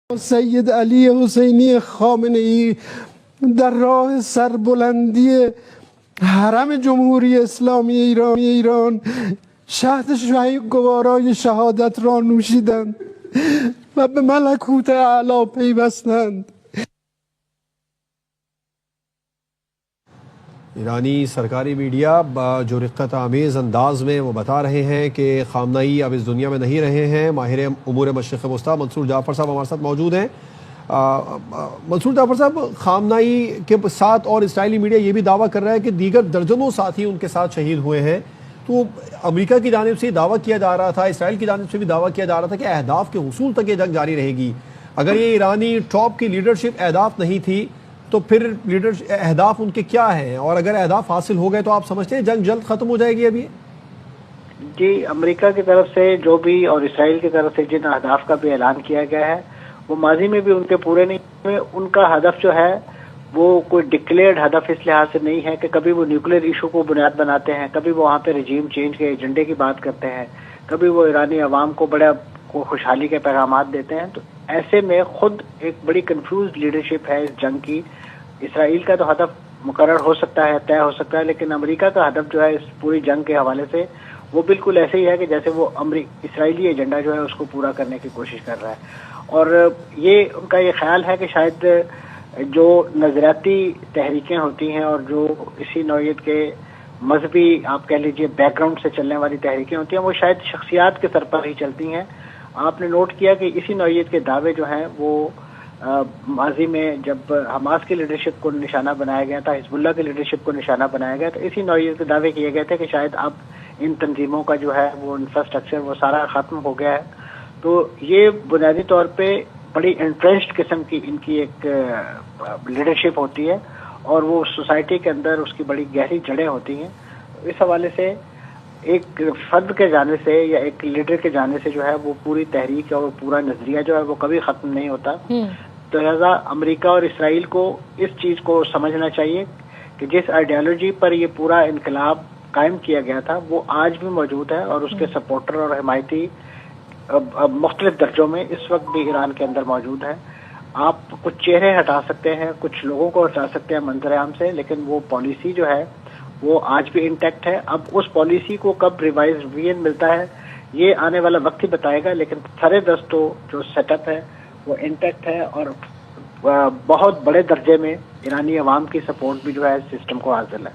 سید علی حسینی خامنه‌ای در راه سربلندی حرم جمهوری اسلامی ایران شهد گوارای شهادت را نوشیدند و به ملکوت اعلی پیوستند. ایرانی سرکاری میڈیا جو رقت آمیز انداز میں وہ بتا رہے ہیں کہ خامنہئی اب اس دنیا میں نہیں رہے ہیں. ماہر امور مشرق وسطیٰ منصور جعفر صاحب ہمارے ساتھ موجود ہیں. منصور جعفر صاحب، خامنہئی کے ساتھ اور اسرائیلی میڈیا یہ بھی دعویٰ کر رہا ہے کہ دیگر درجنوں ساتھی ان کے ساتھ شہید ہوئے ہیں. تو امریکہ کی جانب سے دعویٰ کیا جا رہا تھا، اسرائیل کی جانب سے بھی دعویٰ کیا جا رہا تھا کہ اہداف کے حصول تک یہ جنگ جاری رہے گی. اگر یہ ایرانی ٹاپ کی لیڈرشپ اہداف نہیں تھی تو پھر اہداف ان کے کیا ہیں، اور اگر اہداف حاصل ہو گئے تو آپ سمجھتے ہیں جنگ جلد ختم ہو جائے گی؟ ابھی جی، امریکہ کی طرف سے جو بھی اور اسرائیل کی طرف سے جن اہداف کا بھی اعلان کیا گیا ہے وہ ماضی میں بھی ان کے پورے نہیں ہوئے. ان کا ہدف جو ہے وہ کوئی ڈکلیئرڈ ہدف اس لحاظ سے نہیں ہے کہ کبھی وہ نیوکلیر ایشو کو بنیاد بناتے ہیں، کبھی وہ وہاں پہ رجیم چینج کے ایجنڈے کی بات کرتے ہیں، کبھی وہ ایرانی عوام کو بڑا خوشحالی کے پیغامات دیتے ہیں. تو ایسے میں خود ایک بڑی کنفیوزڈ لیڈرشپ ہے اس جنگ کی. اسرائیل کا تو ہدف مقرر ہو سکتا ہے، طے ہو سکتا ہے، لیکن امریکہ کا ہدف جو ہے اس پوری جنگ کے حوالے سے وہ بالکل ایسے ہی ہے کہ جیسے وہ اسرائیلی ایجنڈا جو ہے اس کو پورا کرنے کی کوشش کر رہا ہے. اور یہ ان کا یہ خیال ہے کہ شاید جو نظریاتی تحریکیں ہوتی ہیں اور جو اسی نوعیت کے مذہبی آپ کہہ لیجئے بیک گراؤنڈ سے چلنے والی تحریکیں ہوتی ہیں وہ شاید شخصیات کے سر پر ہی چلتی ہیں. آپ نے نوٹ کیا کہ اسی نوعیت کے دعوے جو ہیں وہ ماضی میں جب حماس کی لیڈرشپ کو نشانہ بنایا گیا تھا، حزب اللہ کی لیڈرشپ کو نشانہ بنایا گیا، تو اسی نوعیت کے دعوے کیے گئے تھے کہ شاید اب ان تنظیموں کا جو ہے وہ انفراسٹرکچر وہ سارا ختم ہو گیا ہے. تو یہ بنیادی طور پہ بڑی انٹرسٹ قسم کی ان کی ایک لیڈرشپ ہوتی ہے اور وہ سوسائٹی کے اندر اس کی بڑی گہری جڑیں ہوتی ہیں. اس حوالے سے ایک فرد کے جانے سے یا ایک لیڈر کے جانے سے جو ہے وہ پوری تحریک اور پورا نظریہ جو ہے وہ کبھی ختم نہیں ہوتا. تو لہذا امریکہ اور اسرائیل کو اس چیز کو سمجھنا چاہیے کہ جس آئیڈیالوجی پر یہ پورا انقلاب قائم کیا گیا تھا وہ آج بھی موجود ہے اور اس کے سپورٹر اور حمایتی مختلف درجوں میں اس وقت بھی ایران کے اندر موجود ہیں. آپ کچھ چہرے ہٹا سکتے ہیں، کچھ لوگوں کو ہٹا سکتے ہیں منظر عام سے، لیکن وہ پالیسی جو ہے وہ آج بھی انٹیکٹ ہے. اب اس پالیسی کو کب ریوائزن ملتا ہے یہ آنے والا وقت ہی بتائے گا، لیکن سرے دستوں جو سیٹ اپ ہے وہ انٹیکٹ ہے اور بہت بڑے درجے میں ایرانی عوام کی سپورٹ بھی جو ہے اس سسٹم کو حاصل ہے.